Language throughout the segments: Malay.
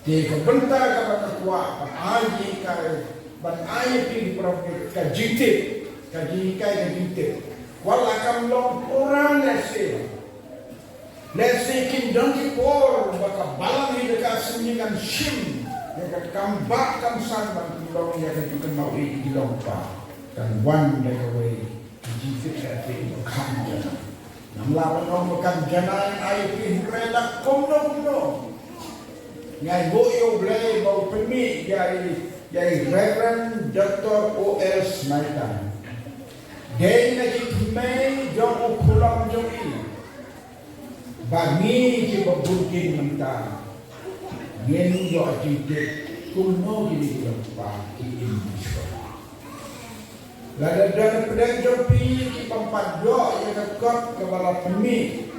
Dia kebentar kepada kuat, aji kai, aji ping profit kajitip, kajikai kajitip. Walakam long orang lese kin dongki por baka balang ni dekat senikan shim, dekat kambak kam san bang long ya kan mau di long pa, kan one day away, kajitip saya kam jana. Namlawan orang makan jana air pin relak komno. Ngai boyo blay bau permi yai Reverend Dr. O.L. Snyder. Dia nak himai jom ukulam jom ini. Bagi kita berbukin mentah. Ngen jo ajitek kuno gini lepas ini. Lalu dari pedang jopi kita empat do yang dekat kepala permi.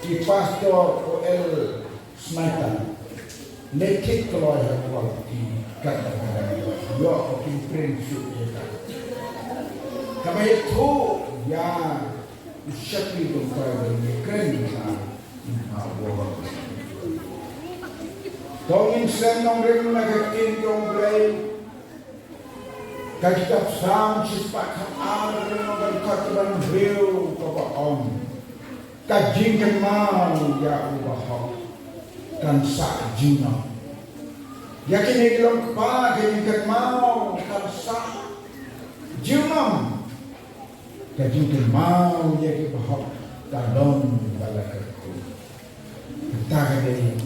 Di Pastor O.L. Snyder lekit keluar kualiti kata-kata yo okin prinsip ya kama itu ya usyaki donkar ni kena awal tongin senong ring nagatin yung blay kajitab sam sispak ar ring kataban beliau kapa om kajing mau ya ubah kan sa jina yakin ilong pa kini mau kan sa jina kajing mau ya ki bahap kalon balakku kita kini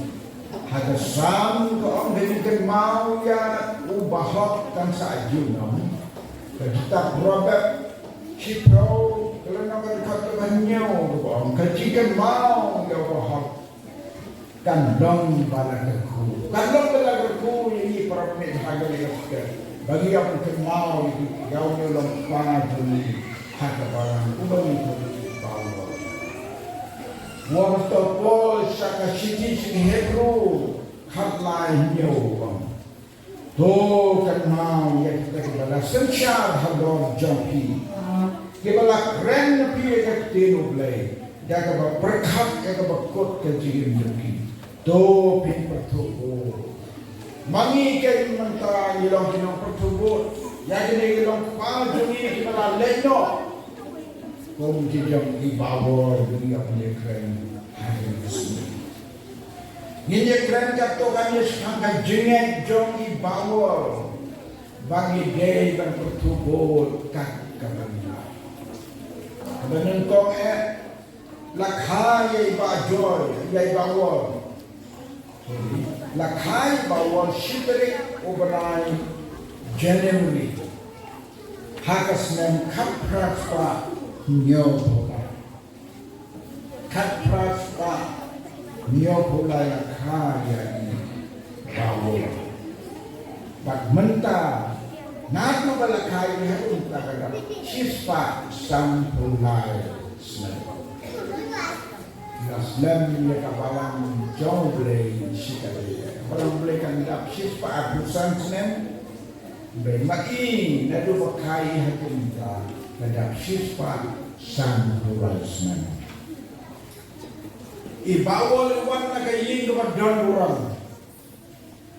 ada sam ko ang kini mau ya ubahap kan sa jina kita Robert Chipro kalau nak kata banyak ko kajing mau ya ubahap kandong balakku ini para pemikhaga legaskan bagi yang kenal itu gaulnya lompat juli harga barang ubah itu bawa waktu pol syaka siti sini hebru hotline nyawa to kenal yang kita kepada sensyar hador jampi kebala keren piye ketino blay jaga berkat jaga kot kejin jampi do pin pertubu mangi ke mentara ilong kinong pertubu ya kini ilong pajuni kibala leno kong kijam ibawor dunia punya keren hari resmi ini keren kato kanya sekangka jengek jong ibawor bagi day dan pertubu kak kabanda kabanan kong lakhai bajoy yai bawor lakhai bawor shibrik oberai January hakas nem kapraspa nyopola lakhai ini bawor bak menta natu balakhai ini harus takada sispa sampulai snap Naslam ni kapalang jauh boleh sikali. Kapalang boleh kandidat sispa agusan senem. Bermai nadu pakai hati kita kandidat sispa santuran senem. Ibawal wan na kayin kepada orang.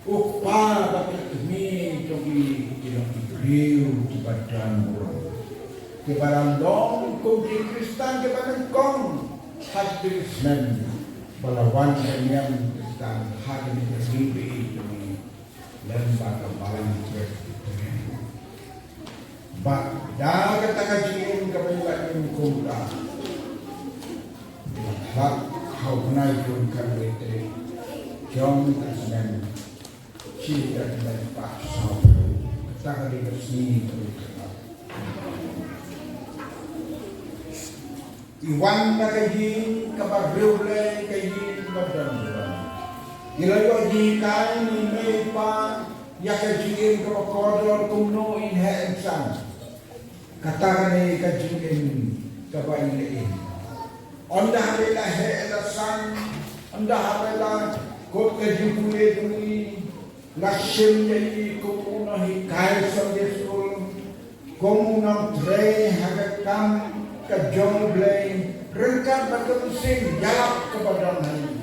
Ukpa dapat ini jogi tidak diberiu kepada orang. Kepada dong kunci Kristen kepada kong. Hati Islam balawan yang Kristen hati ini demi lembaga balang Kristen. Bak dah kata kajian kebenaran kumda. Hak kau naik kumkan bete jom Kristen tidak dari pak sahaja kata kali kesini terus. Iwan na kayin kabagrewle kayin badanduan. Ilayo di kain ni may pa yakajin kabakodor kumno in heensan. Katakan ni kajin kabailiin. Onda harila heelasan, onda harila kot kajin kule duni, lakshim yayi kumuna hikay sa yesul, kumuna tre hagakam kajong blame rengkat batu mesin jalap kepada hari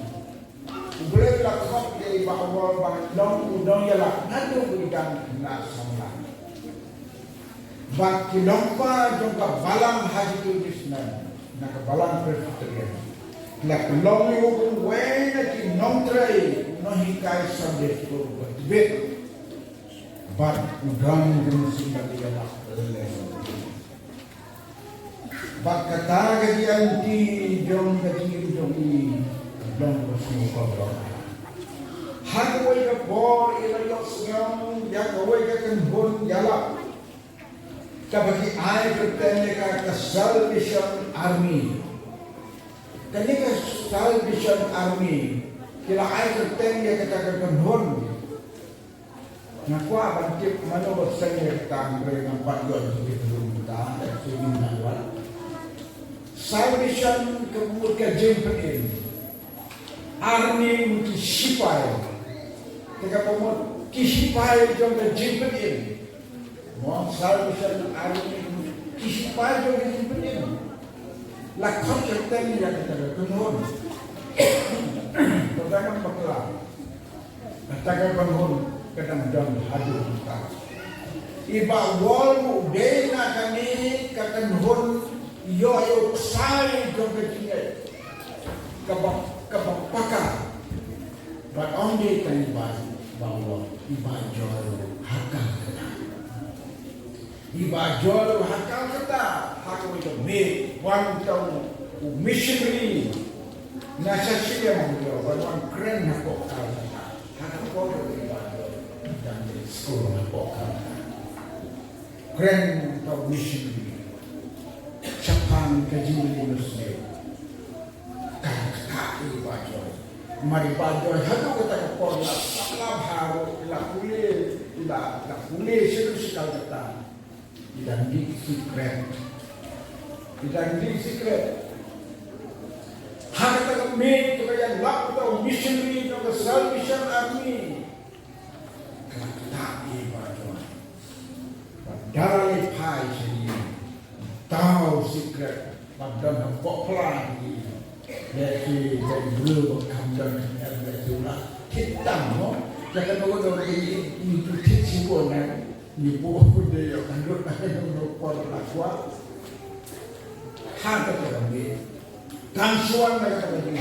boleh lakop dari bawah bang long udang ya lah ngadu berikan kena sama. Bak kilompa jongka balang haji tu disnan, nak balang presbyterian. Nak long yung wena ki non tray non hikai subject ko bet. Bak udang yung simbali ya lah. Bak kata gaji anti jong gaji jong ini jong bersih kau. Hagway ka bor ilayos ngam yakaway ka kanbon yala. Kabagi ay pertanya ka Salvation Army. Kani ka Salvation Army kila ay pertanya ka kanbon. Nakwa bangkit mano bersanya tangre ng pagyon sa bitulong ta at sinin nawal. Salvation kabut ka jempenin. Army kisipay. Teka pamot kisipay jong ka jempenin. Mo Salvation Army kisipay jong ka jempenin. Lakot serteng ya kita kunhon. Pagdagang bakla. Tagal panghon kadang dam hadu kita. Iba wal mu de na kani kakanhon yo sai jong ka jingay. Kapapaka, but only kan bawa iba jual hakal kita. Iba jual hakal kita. Hakal itu make one tahun missionary. Nasa siya mo one grand na pokal kita. Hakal ko iba jual dan school na pokal kita. Grand tahun missionary. Japan kajili Muslim. Mari bajoy hadu kata kapor la sakla bharo la kule siru sikal kata dan di secret hak kata me kaya lap to missionary to the Salvation Army kata di bajoy padahal pai sini tahu secret padahal kok pelan dari dulu kamdan adalah kita mo jangan orang ini itu ciponan ni buku dia kandung ada nopor lakwa hata kami tansuan mereka bagi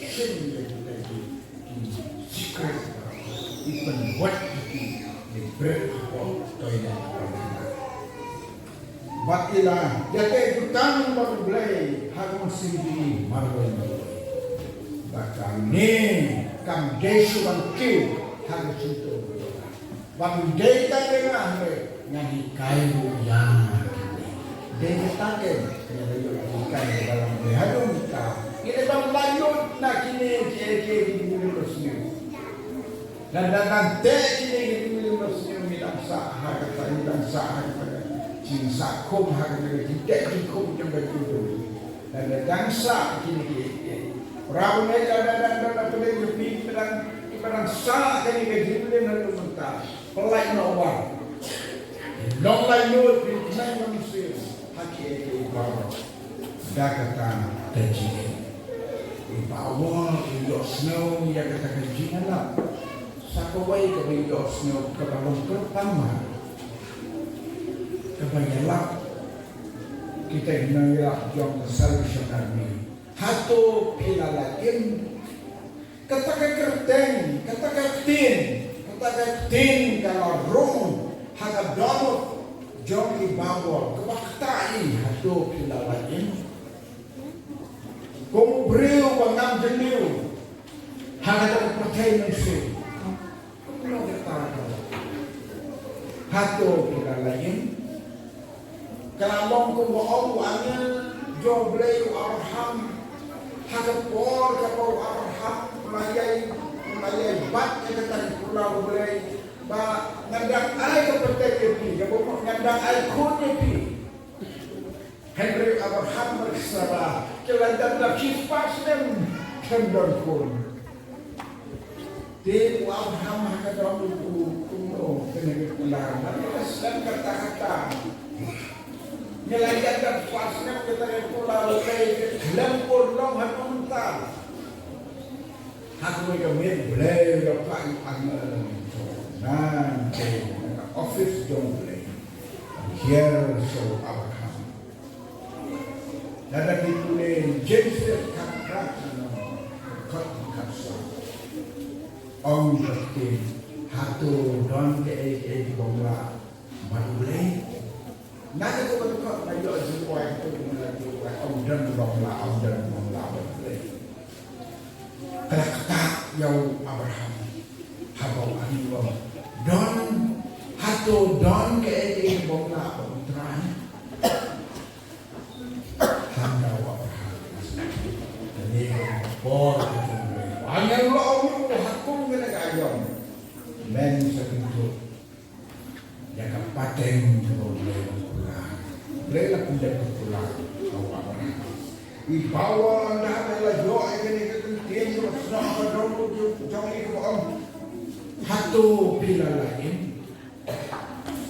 sini lagi secret even what the bread of toilet Batila, jate utang baru belai harum sini marwai. Bahkan ni kam desu bangkit harus itu. Bang data dengan ngani kayu yang data kan kayu dalam harum kita. Ini bang lanjut nak kini kiri di Muslim. Dan kini di Muslim bilang sah kata bilang sah kata. Cinta kum harga tidak dikum juga itu dan dansa kini orang ni dan boleh lebih perang sah kini kejilan dan mentah pelai nawar long lai nur pinjai manusia haki itu bawa dah kata kejilan ibawa iyo snow yang kata kejilan lah sakawai kebiyo snow kebalong pertama kebanyakan kita mengira jom Salvation Army hatu pilalain katakan kerteng katakan tin kalau rum haga donut jom ibawa kebaktai hatu pilalain kung beriu bangam jeliu haga percaya nasi kung kata hatu pilalain kalau kau mau anya joblei arham hagapor kapau arham mayai bat kita pulau boleh ba ngandang ay kapatid pi kapau ngandang ay kunye pi Henry Abraham bersara kelantan dah sifas nem kendon kun di Abraham hagapor kuno kena pulang dan kata-kata nelayan pasnya kita pulau lempur long hanunta Aku recommend boleh dapat nanti office don't boleh here so Abraham dan ditulis Genesis kakak kat kasa om berarti hatu don ke bongla boleh nanti tu betul nak jual jual itu mengajukan om don bongla boleh kata yang Abraham habang aniwa don hatu don ke bongla terakhir handa Abraham ini por hanya lo hatu kena kayong men segitu yang paten boleh pindah pulang ibawa anda adalah doa ini kemudian bersama dulu jangan ikut hatu bila lain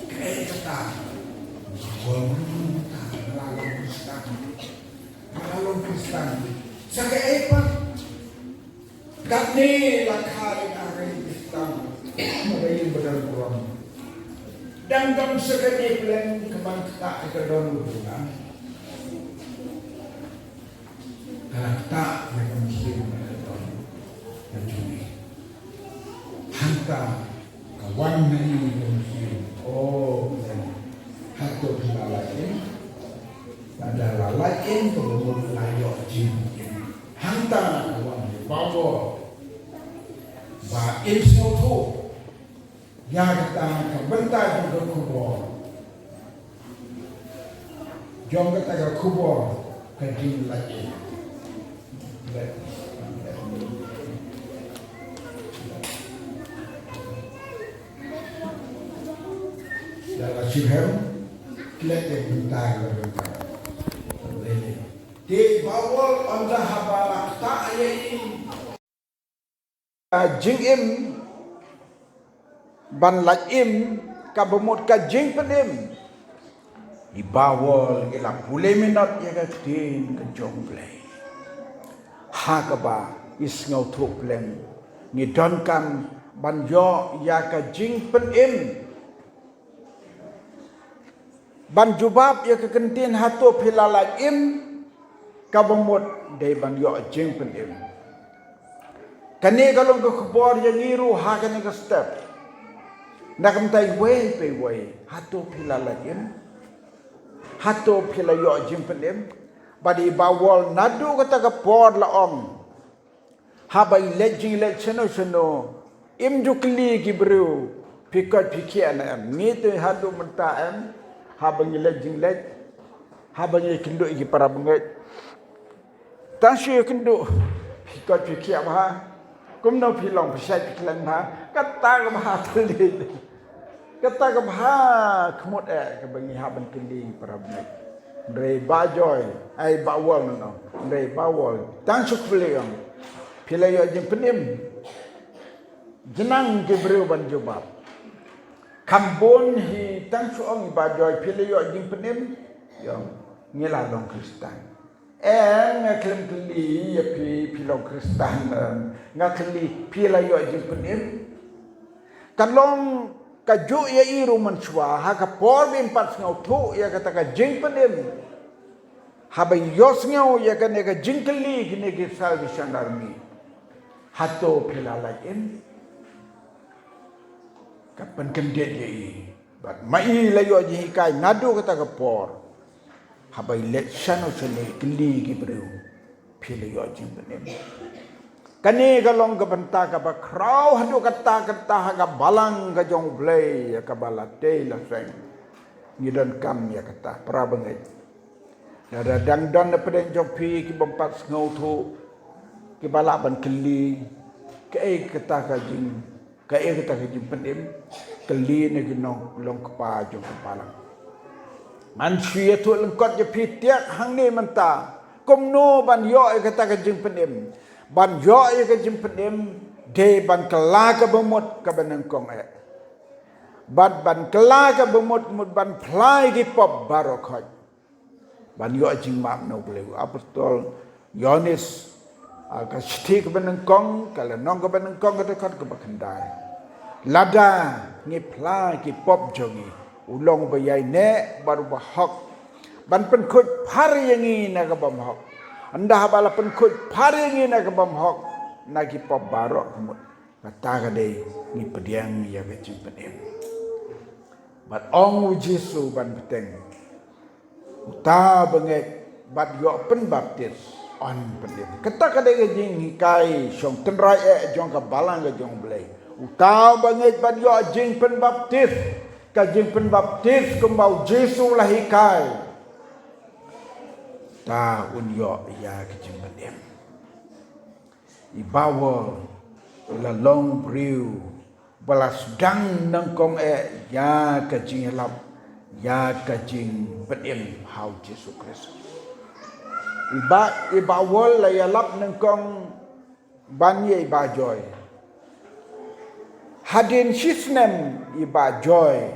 kereta malalong Kristen sakit apa kami lakai arai Kristen meraih berkurang dan dalam sekali plan kebangkitan kita dulu bukan tak yang muslim dan juni hantar kawan ini muslim hatu kita lain adalah lain kemudian layak jin hantar kawan bawa ba insautu yang kita kebentar juga kubur jom kita ke kubur ke jin lain dalam sihir kelihatan bentar di bawah anda habalak tak ini jingim ban laim kabemut ka jing penim di bawah ila pulai minat ya ka tin ke jomblai hakaba isngau thuk pleng ni don kan ban yo ya ka jing penim ban jubab ya ka kentin hatu pilalaim kabemut dei ban yo jing penim kani galong ko khobor ya ngiru ha kani ka step nakam tai we pe we hatu pilalaim hatu pilayo jing penim badi bawal nadu kata ka por la om habai lejing le cheno im jukli gibru pikat pikian am ni tu hadu menta am habang lejing le habang kindu gi para benget tasy kindu pikat pikian ha kumno pilong pesai piklan ha kata ka ha tuli kata ka ha kemut ke bengi haban kindi para benget Rei bajoy, ai bawal no. Rei bawal. Tang sukfleong. Pilayo jing penim. Jenang gebreu ban jobab. Kambon hi tang suong bajoy pilayo jing penim. Yang ngilalong Kristen. Ngaklem keli ya pilong Kristen. Ngakeli pilayo jing penim. Kalong kaju ya iru mensua ha ka por bin pat ngau thu ya kata ka jing penim ha bai yos ngau ya ka ne ka jing keli kini ki salvation army hato pilala in kapan kendet ye i bat mai la yo ji kai nadu kata ka por ha bai let sano sene keli ki bru pila yo jing penim kani galong ka banta ka ba kraw hadu kata ka balang ka jong blay ka balate la seng ngidon kam ya kata prabangai dada dang don na peden jopi ki bompat ngau thu ki balaban keli ke kata ka jing penim keli ne ginong long kapa jong palang man suya tu lengkot je pitiak hang ni menta komno ban yo kata ka jing penim ban yo ka jing penim de ban kala ka bemut ka benengkong ban kala ka bemut mut ban plai ki pop barokot ban yo jing mak no boleh apostol Yohanes ka sthi ka benengkong kala nong ka benengkong ka dekat ka bakandai lada ngi pla ki pop jongi ulong ba yai ne baru ba hok ban pen khut phari yangi na ka bam hok anda bala pen khut phari yangi na ka bam hok na ki pop barok mut kata ka dei ngi pediang ya ka jing pedem bat ong Jesu ban peteng uta bengek bat yo pen baptis on pedem kata ka dei jing hikai song tenrai jong ka balang ka jong blai uta bengek bat yo jing pen baptis ka jing pen baptis kumbau Jesu lah hikai ta un yo ya ka jing pedem ibawa la long priu balas dang nang kong ya ka jing lap ya ka jing pedem hau Jesu Kristus iba wol la ya lap nang kong ban ye ba joy hadin shisnem iba joy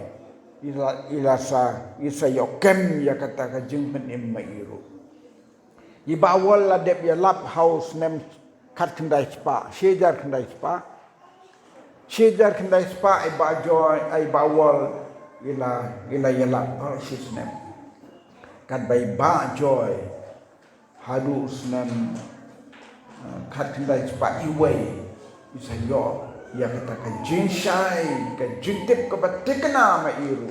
ilasa isa yokem ya kata ka jing pedem mairu iba wol la dep ya lap house nem kat kendai spa shejar kendai spa ai ba joy ai ba wol ila yala shisnem kat bai ba joy hadu snem kat kendai spa iway isa yo ya kata ka jin shai ka jin tip ka batikna ma iru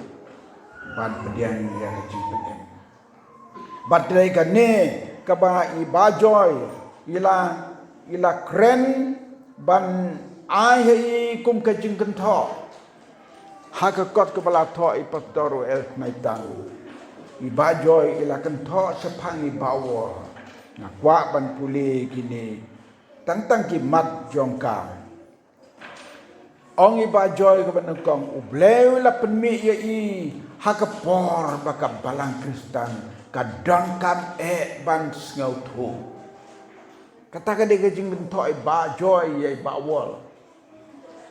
ban pedian ya ka jin pedem batrai ka ne ka ba i ba joy ila kren ban ai hei kum ka jing kan tho ha ka kot ka bala tho I pastoro el nai tang I ba joy ila kan tho sepang I bawo na kwa ban puli kini tang ki mat jongka ong I ba joy ka ban kong ubleu la penmi ye I ha ka por ba ka balang Kristan ka don kam ban ngau thu kata ka de ka jing kan tho I ba joy ye ba wol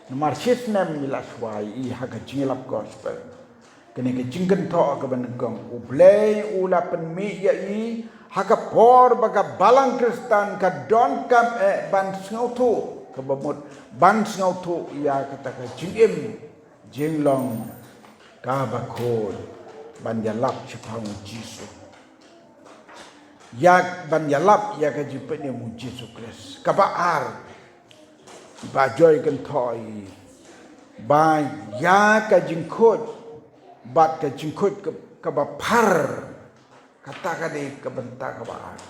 nomor sisnem milas wai I ha ka jing lap gospel kene ka jing kan tho ka ban kong ublei ula penmi ye I ha ka por ba ka balang Kristan ka don kam ban ngau thu ka bamut ban ngau thu ya kata ka jing long ka ba khod ban ya lap chapang Jesu yak ban yalap ya ka jipene mu Jesu Kristus ka ba ar ba joy kan thoi ba ya ka jingkhot bat ka jingkhot ka ba par kata ka de ka benta ka ba ar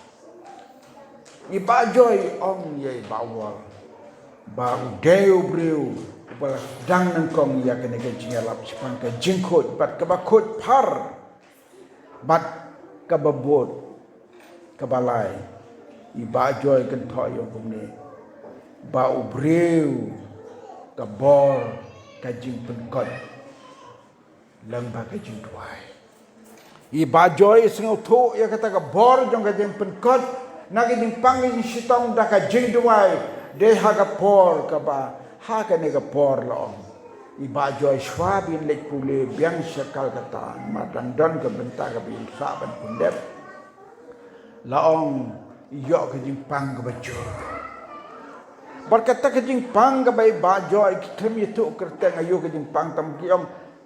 I ba joy ong ye ba wal ba deu breu ba dang nang kong ya ka ne ka jingalap sipang ka jingkhot bat ka ba khot par bat ka ba bot kabalai I ba joy kan tho yo kumne ba ubreu ka bor ka jing pen kot lang ba ka jing tuai I ba joy singau thu ya kata ka bor jong ka jing pen kot na ka jing pangin sitong da ka jing tuai de ha ka por ka ba ha ka ne ka por lo I ba joy swabin lek pule biang sekal kata matang don ka benta ka bin saban pundep laong yo ka jing pang ka bajor berkata ka jing pang ka bai ba joy kem itu kerteng ayo ka jing pang tam kiong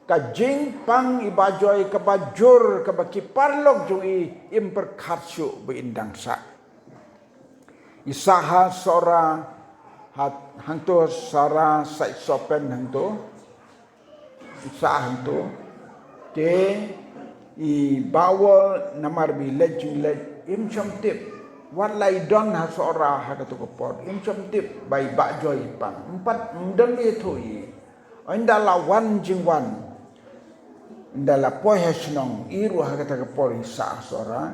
ka jing pang I ba joy ka bajor ka ba ki parlok jo I imperkatsu be indang sa isaha sora hat hangto sara sai sopen hangto isa hangto te I bawal namar bi lejung im chom tip wat lai don ha sora ha ka to pot im chom tip bai ba joy pang empat mdem itu I indala wan jing wan indala poi hasnong iru ha ka ta por sa sora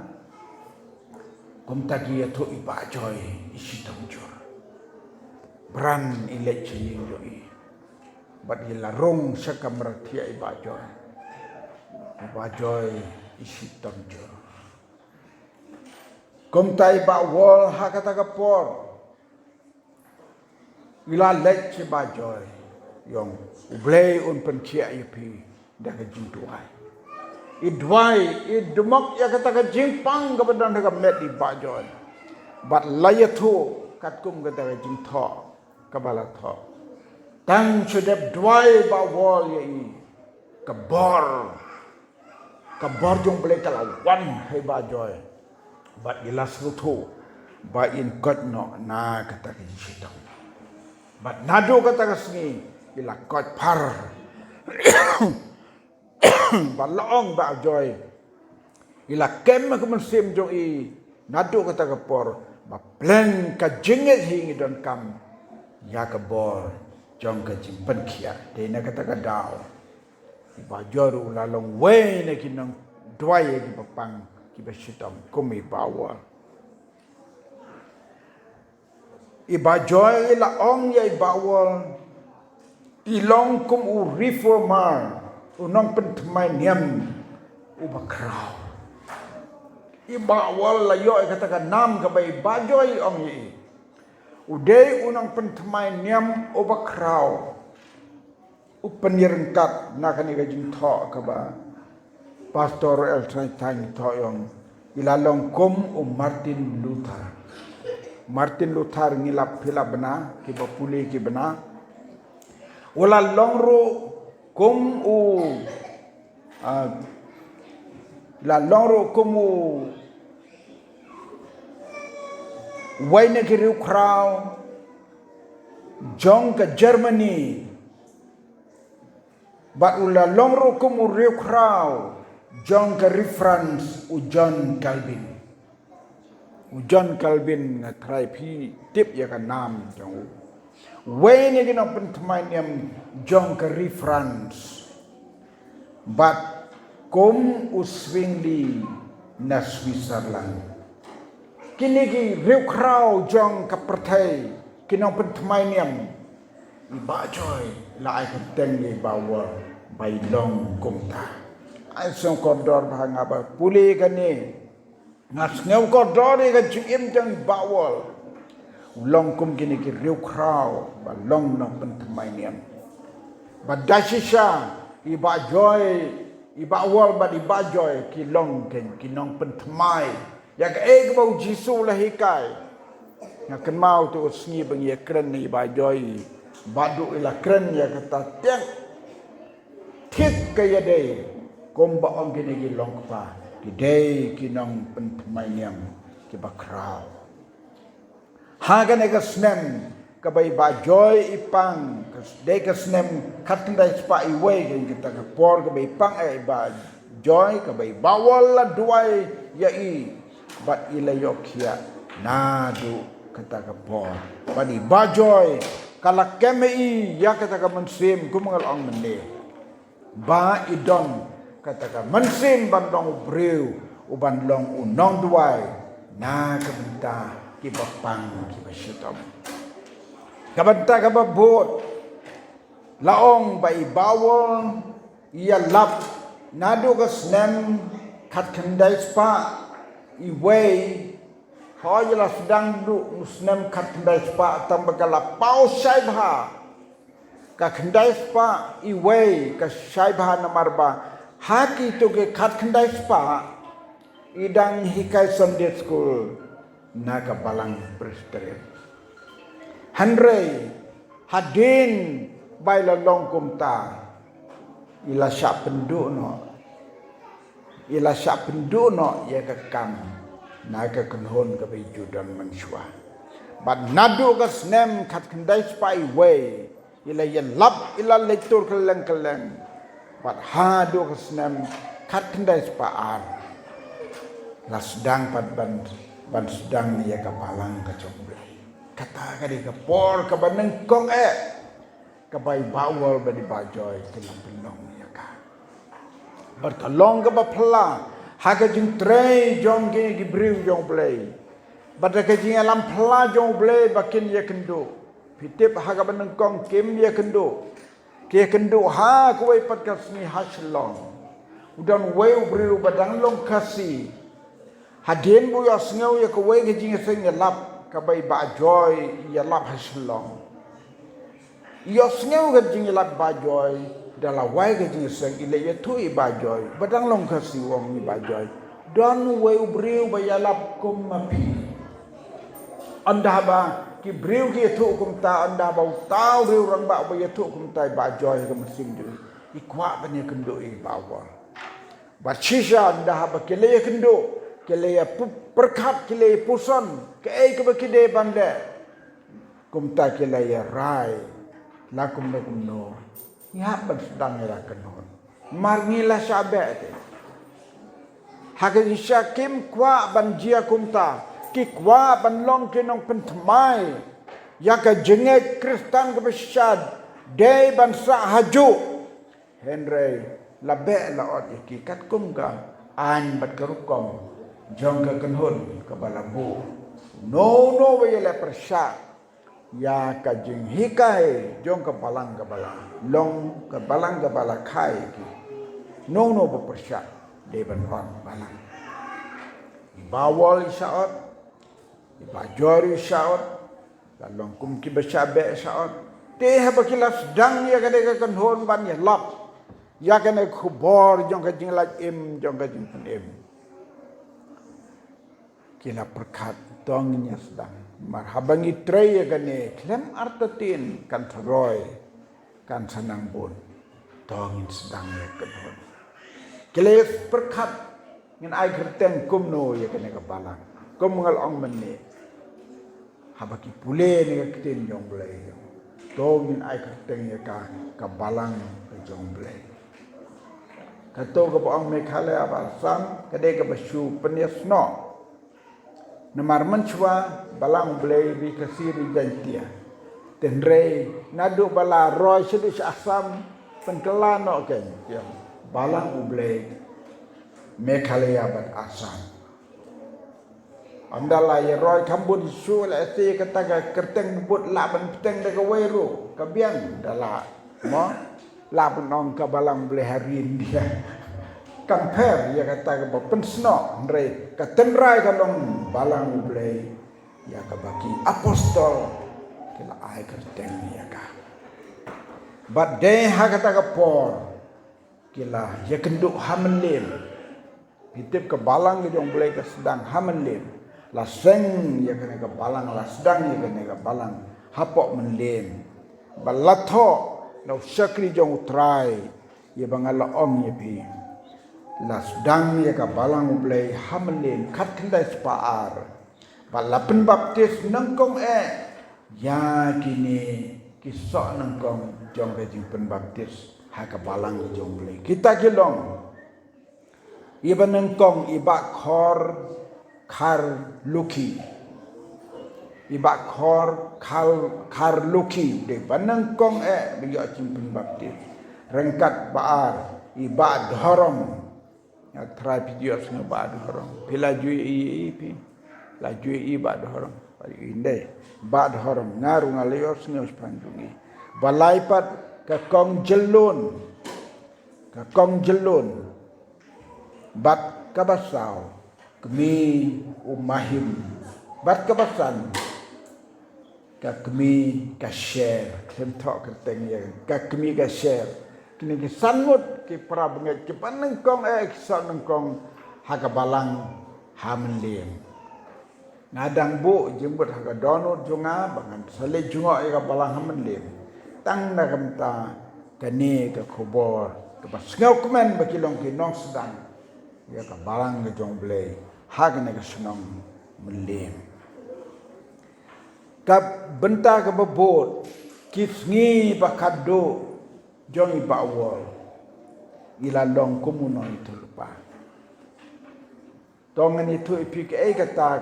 kom ta ki to I ba joy isi tom jor bran I lejung jo I bat ila rong sakamra thia I ba joy isi tom jor kom tai ba wol ha kata ka por ila lek che ba joy yong ublei un pen chia ip da ka jing tuai I dwai I dumok ya kata ka jing pang ka badan ka met I ba joy bat laya thu kat kum kata jing tho kabala tho tang chudep dwai ba wall ye kabor jong boleh kala wan hai ba joy bat ilas rutu ba in kot no na kata ki chitang bat nado kata kasni ila kot par ba long ba joy ila kem ka mensim jong i nado kata kapor ba plan ka jinget hingi don kam ya ka bor jong ka jimpen kia de na kata ka dao ba joru la long we ne kinang dwai ki papang ki ba shitam kumi bawa iba joy la ong ye bawa ilong kum u reformer unong pentmai niam u bakrau iba wal la yo kata nam ka bai ba joy ong ye uday unong pentmai niam u bakrau upenirengkat nak ni gajing tho ka ba pastor el tang tho yong ilalong kum Martin Luther ngilap phila bana ki ba puli ki bana wala longro kum u la longro kum u waine ki riu krau jong ka Germany But ula longro kum uriu krau John ka reference u John Calvin. U John Calvin nga try pi tip ya ka nam jong. Way ni gina pentmai niam John ka reference. But kum u swingli na Switzerland. Kini ki riu krau John ka pertai kinong pentmai niam iba joy la ai keteng ni bawa bai long kumta ai song kodor bhanga ba puli kani ngas ngeu kodor ni ka jim jang bawal long kum kini ki riu krau ba long nong pentmai niam ba dasisha iba joy iba wal ba iba joy ki long ken kinong pentmai ya ka ek ba jisu la hikai nga kan mau tu sngi bang ye kren ni ba joy badu ila kren ya kata tiang tik kaya day komba ong kini gilong pa di day kinong pentmai niam kibakraw hagan ega snem kabay ba joy ipang day ka snem katnday spa iway kaya kita kapor kabay ipang ay ba joy kabay bawal la duay ya i bat ilayok ya nadu kata kapor bani ba joy kalak kemei ya kata ka mensim kumangal ang mende ba idon kata ka mensim bandong breu uban long unong duai na kabenta kibapang kibashitam kabenta kababot laong ba ibawon iya lap nado ka snem kat kendai spa iway Hoyla sedang du musnem kat kendai spa tambah kala pau saibha ka kendai spa iway ka saibha namarba haki tu ke kat kendai spa idang hikai Sunday school naga balang presteret Henry hadin baila long kumta ila syak pendu no ya kekam naga kenhon ka biju dan mensua but nadu ka snem kat kendai spai way ila ya lap ila lektur keleng but hadu ka snem kat kendai spa ar la sedang pad ban sedang ya ka palang ka comblai kata ka di ka por ka baneng kong ka bai bawal ba di bajoy kelang penong ya ka berkalong ka ba pla Haga jing tray jong ke gibriu jong play. Bada ke jing alam pla jong play bakin ya kendo. Pitip haga benengkong kim ya kendo. Ke kendo ha kuai pat kasni haslong. Udan weu briu badang long kasi. Hadin bu ya sneu ya kuai ke jing sing ya lap ka bai ba joy ya lap haslong. Ya sneu ke jing lap ba joy dalam wai ke jiseng ile ya tu ibajoy badang long kasi wong ibajoy don we ubriu bayalap kum mapi anda ba ki briu ki thu kum ta anda bau tau riu rang ba ba thu kum tai ba joy ke mesin du i kwa ban ye kendo i ba wa ba chisha anda ba ke le kendo ke le perkat ke le puson ke ai ke ba ki de bande kum ta ke le rai la kum no ya ban sedang ya kenon mar ngila sabe te hakin syakim kwa ban jia kum ta ki kwa ban long ke nong pentemai ya ka jengek Kristen ke besyad dei ban sa haju Henry labe la ot ki kat kum ka an bat kerukom jong ka kenhun ke balabu no we le persya ya ka jeng hikai jong ka balang long ka balang ka balakai ki no be persya dei ban hon balang bawal isaot Bajori syaot, kalau kum ki bersabe syaot, teh bakilas dang ya kadek kenhon ban ya lap, ya kena kubor jong kajing laj jong kajing pen kila perkat dongnya sedang, marhabangi trei ya kene, klem artatin kan teroy, kan senang pun, dongin sedang ya kenhon, kila perkat ngin ai kerteng kumno ya kene kebalang, kum mengal ong menit. Habaki pule ni kitin jong blai tongin ai kerteng ya ka balang ke jong blai kato ka paang me khale abasam kade ka basu penyesno namar menchwa balang blai ri kasiri jantia tenre nadu bala roy sedis asam penkelano ken ya balang blai me khale abat asam Andala ya roy kambun su la si kata ka kerteng but la ban peteng de ka weru ka biang dala mo la ban ong ka balang ble harin dia kamper ya kata ka pensno re ka tenrai ka long balang ble ya ka baki apostol kila ai kerteng ya ka but de ha kata ka por kila ya kenduk hamenlim pitip ke balang ke jong ble ka sedang hamenlim la seng ya kena ke balang la sedang ya kena ke balang hapok menlem balatho no sakri jong utrai ya bangala om ya pi la sedang ya ke balang ublei hamlem kat kendai sepaar balapen baptis nengkong ya kini kisah nengkong jong kajing penbaptis ha ke balang jong ublei kita kilong iba nengkong iba khor khar luki iba khor khar luki de banang kong biya cimpin baptis rengkat baar iba dhorong ya try video sing ba dhorong pila ju pi la ju iba dhorong inde ba dhorong ngaru ngalior sing panjungi balaipat ka kong jelun bat kabasau kami umahim bat kabasan ka kami ka share kem tok kerteng ya ka kami ka share kini ki sangut ki prabnge ki panengkong ki nengkong ha ka balang ha menlem ngadang bu jembut ha ka donut junga bangan sale junga ka balang ha menlem tang na kamta kani ka khobor ka basngau kemen bakilong ki nong sedang ya ka balang ke jong blei hagna ke senong menlem ka benta ke bebot kisngi bakado jong iba wol ila long kumuno itu lupa tongan itu ipik kata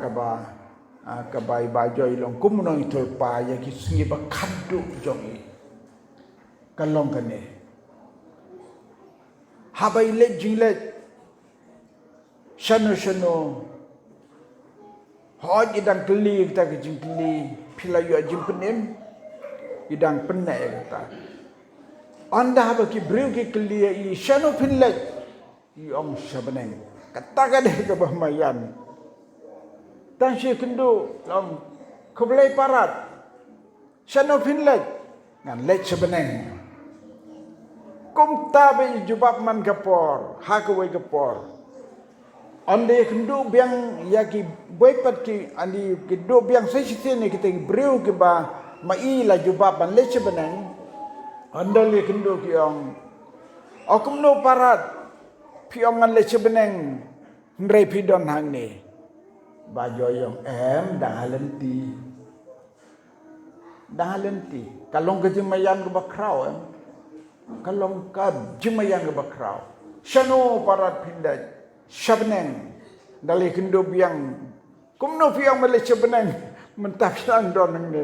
ka ba iba jo ilong kumuno itu lupa ya kisngi bakado jong i kalong kane habai le jinglet Shano hoj idang keli kita ke jingkeli pila yu ajim penim idang penne kata anda baki briu ki keli i shano pinle i om shabeneng kata ka de ke bahmayan tan shi kendo long koblai parat shano pinle ngan let shabeneng kum ta be jubab man kapor ha ko we kapor Ande kendo biang ya ki boipat ki andi kendo biang sesitene kita breu ke ba mai la juba ban leche benang andale kendo ki ong akum no parat pi ong an leche benang ndrei pi don hang ne ba joyong dah halenti kalong ke jimayan ke bakrau kalong ka jimayan ke bakrau shano parat pindai shabneng dali kendo biang kumno piang Malaysia benang mentapiang don ne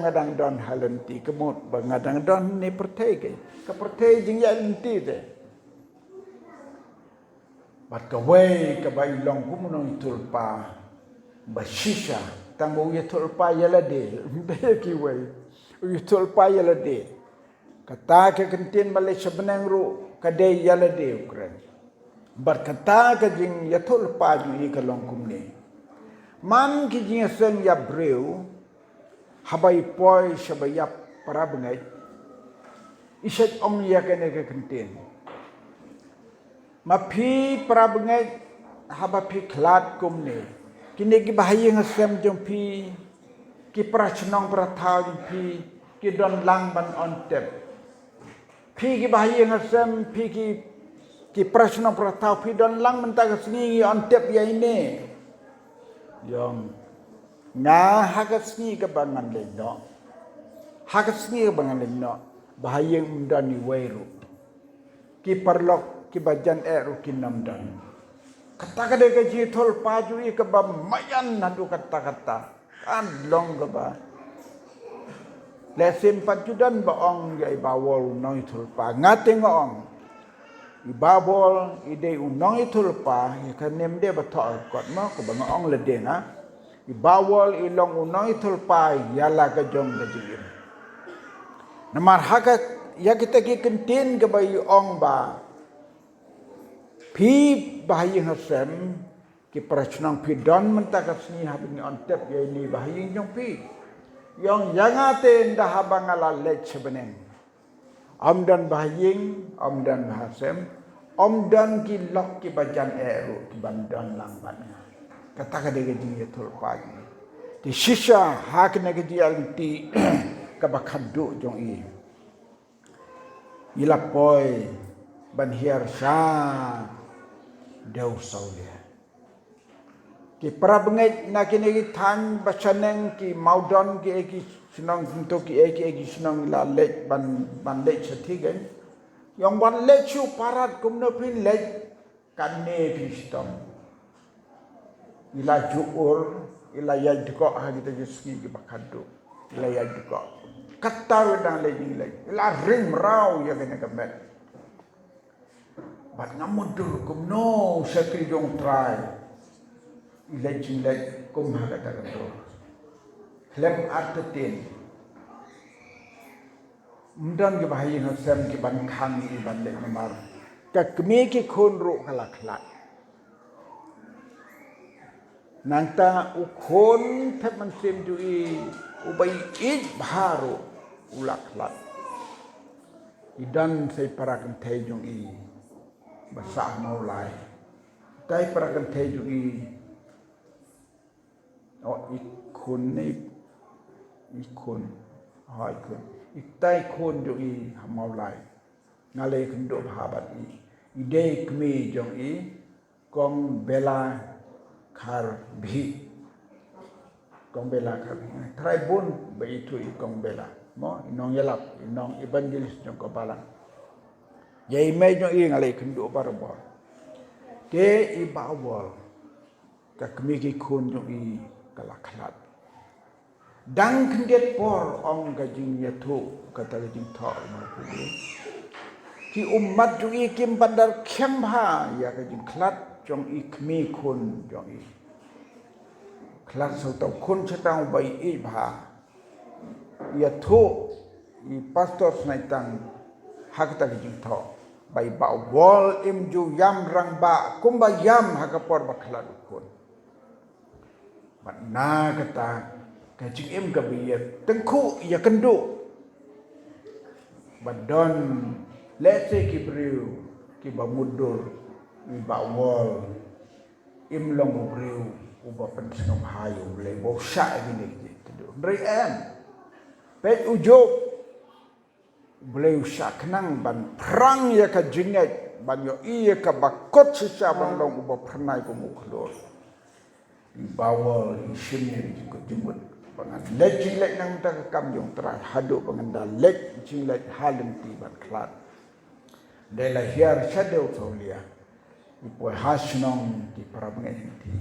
ngadang don halenti kemut ngadang don ne pertai ke pertai jing ya lenti te bat ka wei ka bai long kumno tulpa bashisha tambo ye tulpa yala de be ki wei ye tulpa yala de kata ke kentin Malaysia benang ru kadai yala de ukran berkata ke jing ya tulpa ju ni ka long kumne man ki jing sen ya breu habai poi shabaya para bengai iset om ya kene ke kentin mapi para bengai haba pi klat kumne kini ki bahaya ngasem jong pi ki prachnong prathau jong pi ki don lang ban on tep pi ki bahaya ngasem pi ki prachnong prathau pi don lang mentag sni on tep ya ini yang nga hagasni ke bangan leno hagasni ke bangan leno bahaya undani wairu ki perlok ki bajan eru ki namdan kata kade ke jithol pajui ke ba mayan nadu kata kan long ke ba lesim pajudan ba ong ya bawol noi thulpa ngate ngong ibabol ide unong thulpa ya kanem de ba thol kot mo ko ba ngong le de na ibawol ilong unong thulpa ya la ka jong ke jim namar hakat ya kita ki kentin ke ba ong ba pi bahaya hasem ki prachnang pi don mentakasni habing on tep ya ini bahaya jong pi yang yangate nda habangala lech sebeneng amdan bahaying amdan hasem amdan ki lok ki bajan eru ki bandan langban kata kade ke ji tul pagi ti shisha hakne ke ji alti ka bakhaddu jong i ila poi ban hiar sha deu saulia ki prabengai nakini than basaneng ki maudon ki eki senang untuk ki eki senang la lek ban lek setigen yang ban lek chu parat kumno pin lek kanne pistom ila juur ila ya diko ha kita jeski ki bakado ila ya diko katar dan lek ila ring rau ya kena kemet bat ngamudur kumno sekri jong try ilai jilai kum ha kata kata klem artetin mundan ke bahaya ngasem ke ban khang i ban le namar ka kme ki khon ro khala khlat nanta u khon thep man sem ju i ubai ij bharo ulak khlat idan sai parakan thai jong i basah mau lai tai parakan thai jong i ikun hai kun itai kun jo i hamau lai ngale kendo bhabat i ide kmi jong i kong bela khar bhi kong bela khar trai bun ba itu i kong bela mo inong yalap inong evangelist jong ko balang yai me jong i ngale kendo barbo ke i bawol ka kmi ki kun jong i kalaklat dang kendet por ong gajing yatu kata gajing thor ma ki ummat ju i kim bandar khemha ya gajing klat jong i khmi khun jong i klat so taw khun chatang bai i bha yatu i pastor snaitang hakta gajing thor bai ba wol im ju yam rang ba kumba yam hakapor baklat khun na kata kajing em gabiya tengku ya kendo badon lete ki briu ki bamudur i bawol imlong ubriu uba pensengam hayu le bo sha gini gitu ndrian pet ujub beliau syak nang ban perang ya ka jingat ban yo iya ka bakot sisa ban long uba pernai ko muklor bawal isimnya ko jembut bangan lek jilek nang ta kam jong trai hadu bangan da lek jilek halen ti ban klat dela hiar shadow tolia ipo hasnong di parabangan ti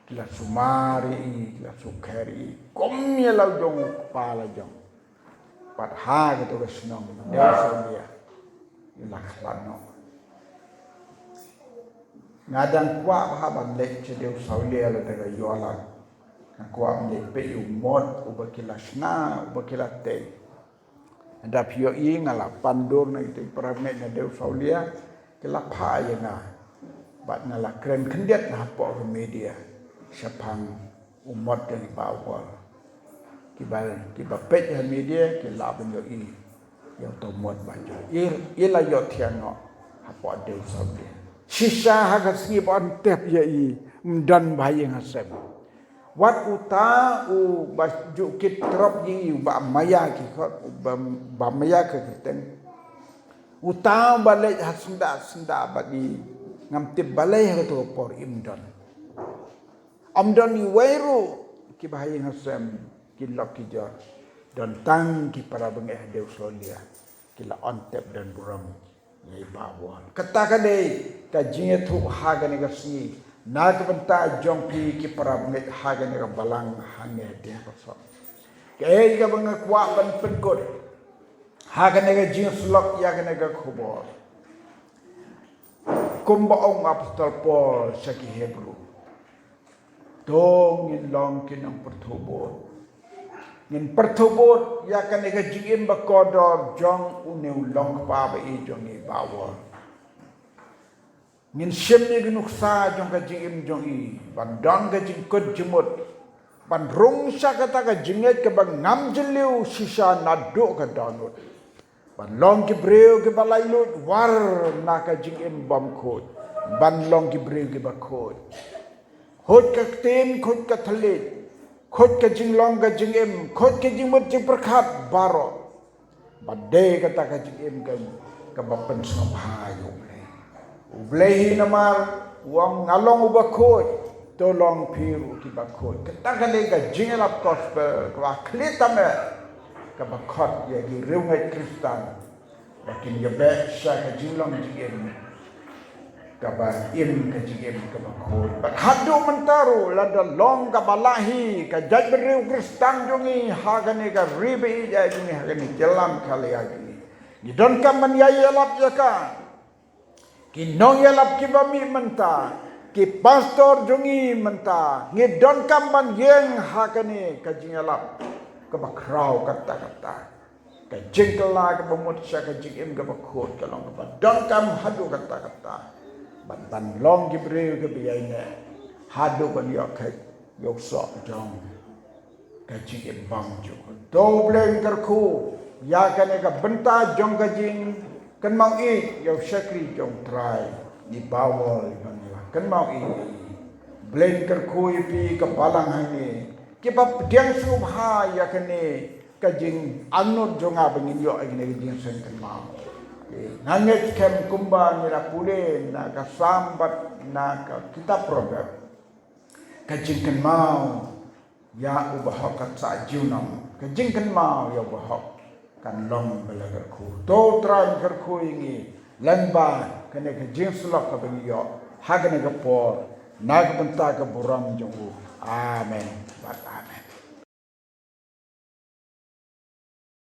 kila sumari kila sukari komnya lau jong kepala jong pat ha gitu kesnong desa dia ila klano ngadang kwa haban lek cedeu saulia la daga yolan kwa mle pe umot ubakila sna ubakila te anda pio ingala pandur na itu parabangan na deu saulia kila pa yana bat na la kren kendiat na po media sapang umot dari bawah kiba pet ya media kila ben yo i yo to mot bajo ila yo tiano hapo de sabde sisa haga singi bon tep ya i mdan bayi ngasem wat uta u baju kit trop yi ba maya ki ko ba maya ke ten uta balai hasenda bagi ngam tip balai ha to por imdan amdan ni wairu ki bahayi ngasem ki lok ki jar dan tang ki para bengeh deu solia kila ontep dan buram yai bawal katakade ka jinge thu hagane ga si na ka benta jongpi ki para bengeh hagane ga balang hange de pasok ke ga bang kwa ban penkot hagane ga jing slok ya gane ga khobor kumba ong apostol Paul saki Hebrew dong in long kinang pertobot ngin pertobot ya kan ega jingim bakodor jong uneu long pa ba e jong e bawor ngin shemni gnuksa jong ka jingim jong i ban dong ga jing kod jumut ban rung sa kata ka jinget ka bang ngam jeliu sisa nado ka donut ban long ki breu ke balai lut war na ka jingim bom khot ban long ki breu ke bakot khot ka tem khot ka thalit khot ka jinglong ka jingim khot ka jingmut jing perkhat baro bade kata ka jingim ka bapen sngam hayo ublehi namar wong ngalong ubakot tolong piru ki bakot kata ka le ka jingelap gospel ka klitame ka bakot ya gi reungai kristan lakin ya be sa ka jinglong jingim kaba im ka jigem ka bakot but hadu mentaru lada long ka balahi ka jaj beriu kristang jongi hagane ka ribe ja jongi hagane jalam kali agini ni don kam man ya yalap ya ka ki nong yalap ki bami menta ki pastor jongi menta ni don kam man yeng hagane ka jingalap ka bakrau kata ka jingkala ka bamut sa ka jigem ka bakot ka long ka don kam hadu kata ban long ki breu ke biai ne hadu ban yok kai yok sok jong ka jing bang jo do bleng kar khu ya ka ne ka benta jong ka jing kan mau i yok sakri jong trai di bawal kan mau i bleng kar khu i pi ka palang hani ki ba diang su ha ya ka ne ka jing anut jonga bangin yo ai ne jing sen kan mau nangit kem kumba nila pule na kasambat na kita program kajingkan mau ya ubahok kat sa junam kajingkan mau ya ubahok kan long belagar ku to tran kar ku ingi lanba kane kajing sulak ka bengiyo hagane ka por nag benta ka buram jongu amen bat amen